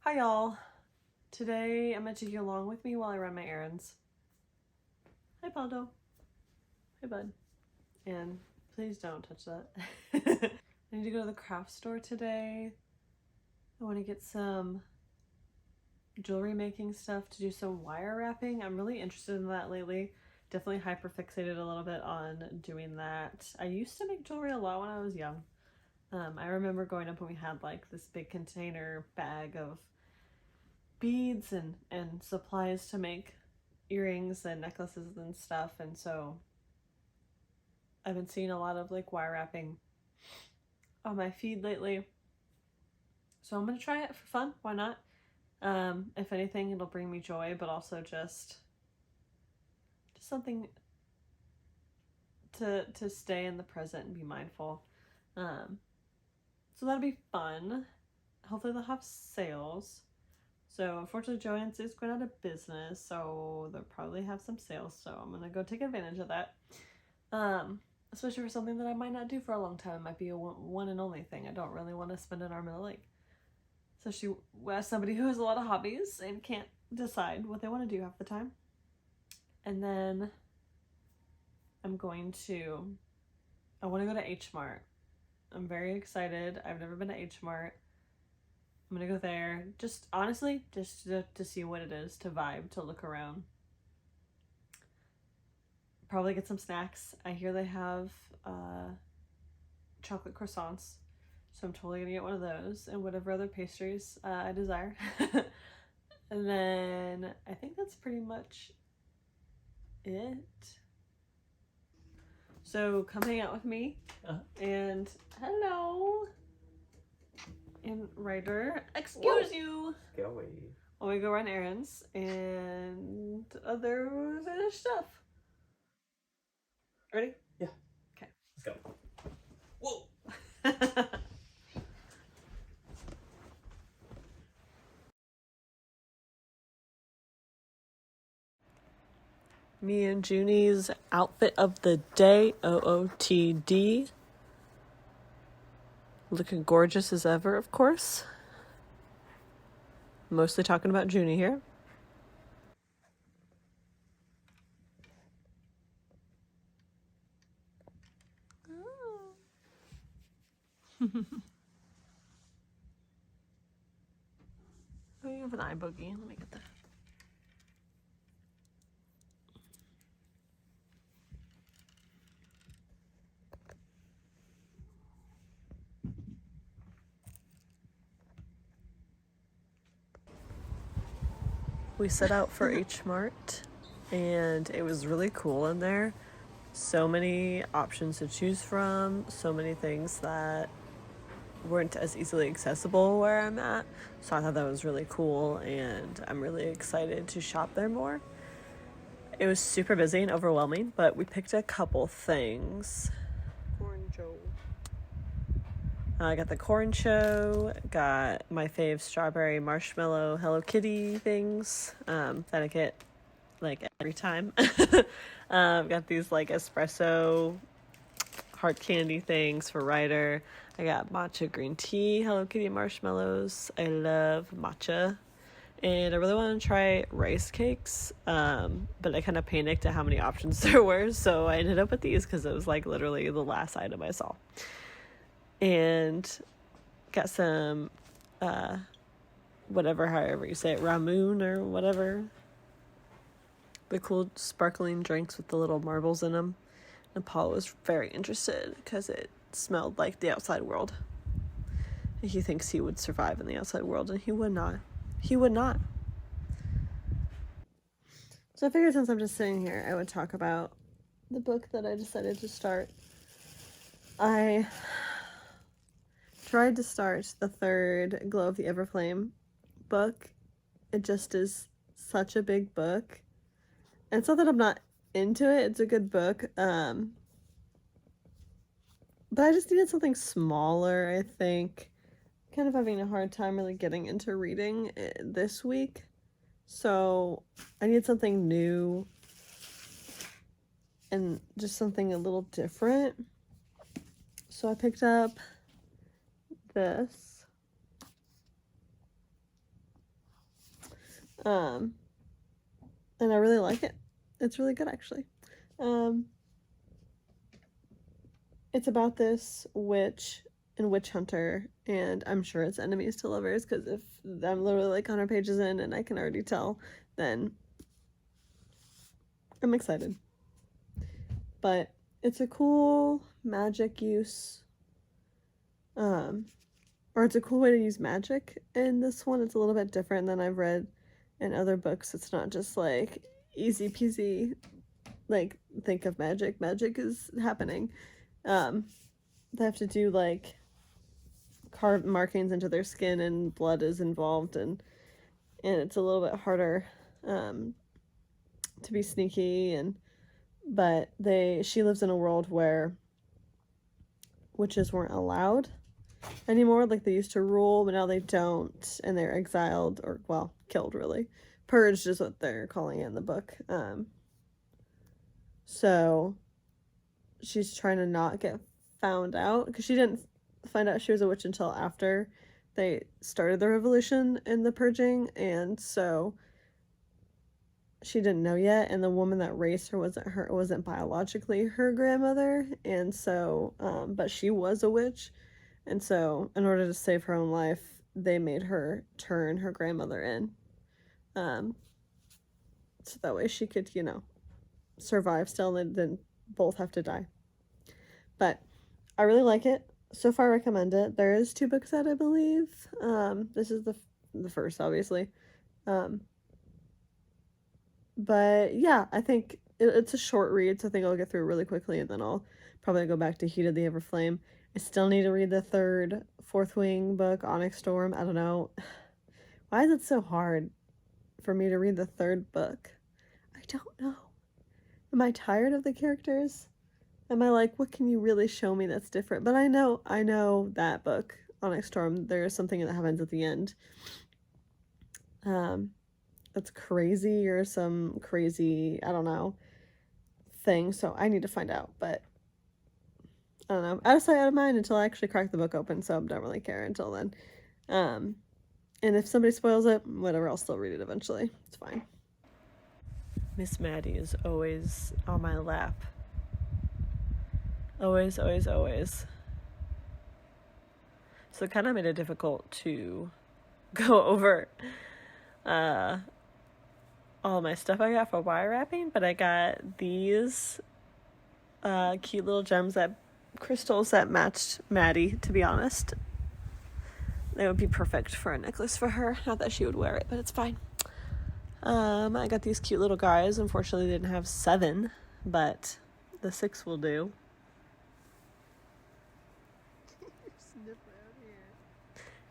Hi y'all. Today I'm gonna take you along with me while I run my errands. Hi Paldo. Hi bud. And please don't touch that. I need to go to the craft store today. I want to get some jewelry making stuff to do some wire wrapping. I'm really interested in that lately. Definitely hyper fixated a little bit on doing that. I used to make jewelry a lot when I was young. I remember growing up when we had like this big container bag of beads and supplies to make earrings and necklaces and stuff, and so I've been seeing a lot of like wire wrapping on my feed lately, so I'm gonna try it for fun. Why not? If anything, it'll bring me joy, but also just something to stay in the present and be mindful. So that'll be fun. Hopefully they'll have sales. So unfortunately Joann's is going out of business, so they'll probably have some sales, so I'm gonna go take advantage of that. Especially for something that I might not do for a long time. It might be a one and only thing. I don't really want to spend an arm and a leg. Especially as somebody who has a lot of hobbies and can't decide what they want to do half the time. And then I want to go to H Mart. I'm very excited. I've never been to H Mart. I'm gonna go there, just honestly, just to see what it is, to vibe, to look around. Probably get some snacks. I hear they have chocolate croissants, so I'm totally gonna get one of those, and whatever other pastries I desire. And then I think that's pretty much it. So come hang out with me. And hello. And Ryder, excuse you. Get away. While we go run errands and other stuff. Ready? Yeah. Okay. Let's go. Whoa. Me and Junie's outfit of the day, OOTD. Looking gorgeous as ever, of course. Mostly talking about Junie here. Oh, you have an eye boogie. Let me get that. We set out for H Mart, and it was really cool in there. So many options to choose from, so many things that weren't as easily accessible where I'm at. So I thought that was really cool, and I'm really excited to shop there more. It was super busy and overwhelming, but we picked a couple things. Corn Joe. I got the corn show, got my fave strawberry marshmallow Hello Kitty things that I get like every time. Got these like espresso heart candy things for Ryder. I got matcha green tea, Hello Kitty marshmallows. I love matcha. And I really want to try rice cakes, but I kind of panicked at how many options there were, so I ended up with these because it was like literally the last item I saw. And got some, whatever, however you say it, ramen or whatever. The cool sparkling drinks with the little marbles in them. And Paul was very interested because it smelled like the outside world. He thinks he would survive in the outside world, and he would not. He would not. So I figured since I'm just sitting here, I would talk about the book that I decided to start. I tried to start the third Glow of the Everflame book. It just is such a big book. And it's not that I'm not into it. It's a good book. But I just needed something smaller, I think. Kind of having a hard time really getting into reading this week. So I need something new and just something a little different. So I picked up this. And I really like it. It's really good, actually. It's about this witch and witch hunter, and I'm sure it's enemies to lovers, because if I'm literally like 100 pages in and I can already tell, then I'm excited. But it's a cool magic use, or it's a cool way to use magic in this one. It's a little bit different than I've read in other books. It's not just like easy peasy, like think of magic. Magic is happening. They have to do like carve markings into their skin, and blood is involved, and it's a little bit harder to be sneaky. And but she lives in a world where witches weren't allowed anymore, like they used to rule, but now they don't, and they're exiled, or well, killed, really. Purged is what they're calling it in the book. So she's trying to not get found out, because she didn't find out she was a witch until after they started the revolution and the purging, and so she didn't know yet. And the woman that raised her wasn't biologically her grandmother, and so but she was a witch, and so in order to save her own life, they made her turn her grandmother in, so that way she could, survive still, and then both have to die. But I really like it. So far, I recommend it. There is 2 books out, I believe. This is the first, obviously. But yeah, I think it's a short read, so I think I'll get through it really quickly, and then I'll probably go back to Heat of the Everflame. I still need to read the 3rd Fourth Wing book, Onyx Storm. I don't know. Why is it so hard for me to read the 3rd book? I don't know. Am I tired of the characters? Am I like, what can you really show me that's different? But I know that book, Onyx Storm, there's something that happens at the end. That's crazy, or some crazy, I don't know, thing. So I need to find out, but I don't know. Out of sight, out of mind until I actually crack the book open, so I don't really care until then. And if somebody spoils it, whatever, I'll still read it eventually. It's fine. Miss Maddie is always on my lap. Always, always, always. So it kind of made it difficult to go over all my stuff I got for wire wrapping, but I got these cute little crystals that matched Maddie, to be honest. They would be perfect for a necklace for her. Not that she would wear it, but it's fine. I got these cute little guys. Unfortunately, they didn't have 7, but the 6 will do.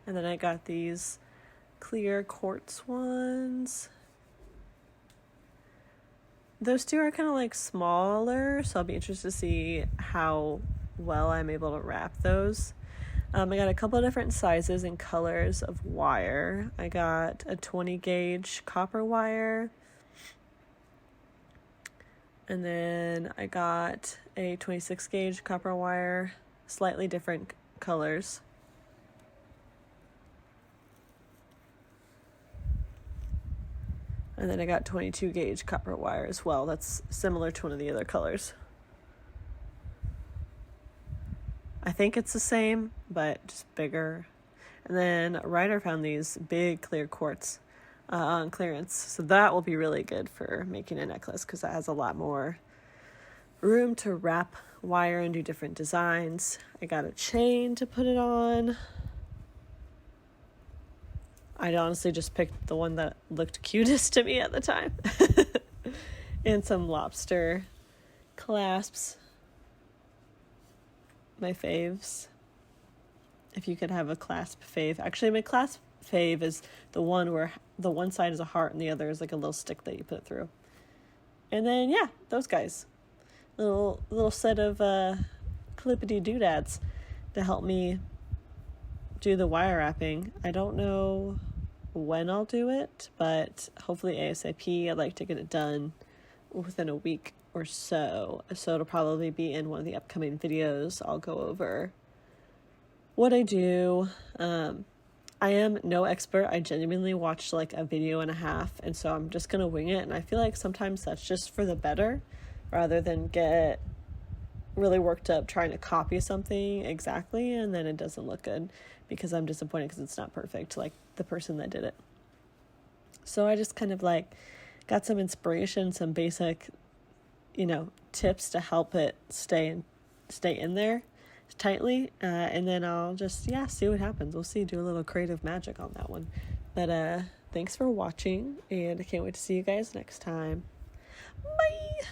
And then I got these clear quartz ones. Those 2 are kind of like smaller, so I'll be interested to see how well I'm able to wrap those. I got a couple of different sizes and colors of wire. I got a 20 gauge copper wire, and then I got a 26 gauge copper wire, slightly different colors. And then I got 22 gauge copper wire as well. That's similar to one of the other colors. I think it's the same, but just bigger. And then Ryder found these big clear quartz on clearance. So that will be really good for making a necklace, because that has a lot more room to wrap wire and do different designs. I got a chain to put it on. I honestly just picked the one that looked cutest to me at the time. And some lobster clasps. My faves. If you could have a clasp fave. Actually, my clasp fave is the one where the one side is a heart and the other is like a little stick that you put through. And then, yeah, those guys. Little set of clippity doodads to help me do the wire wrapping. I don't know when I'll do it, but hopefully ASAP. I'd like to get it done within a week or so. So it'll probably be in one of the upcoming videos. I'll go over what I do. I am no expert. I genuinely watched like a video and a half, and so I'm just gonna wing it. And I feel like sometimes that's just for the better rather than get really worked up trying to copy something exactly and then it doesn't look good because I'm disappointed because it's not perfect like the person that did it. So I just kind of like got some inspiration, some basic, tips to help it stay in there tightly, and then I'll just see what happens. We'll see, do a little creative magic on that one. But thanks for watching, and I can't wait to see you guys next time. Bye.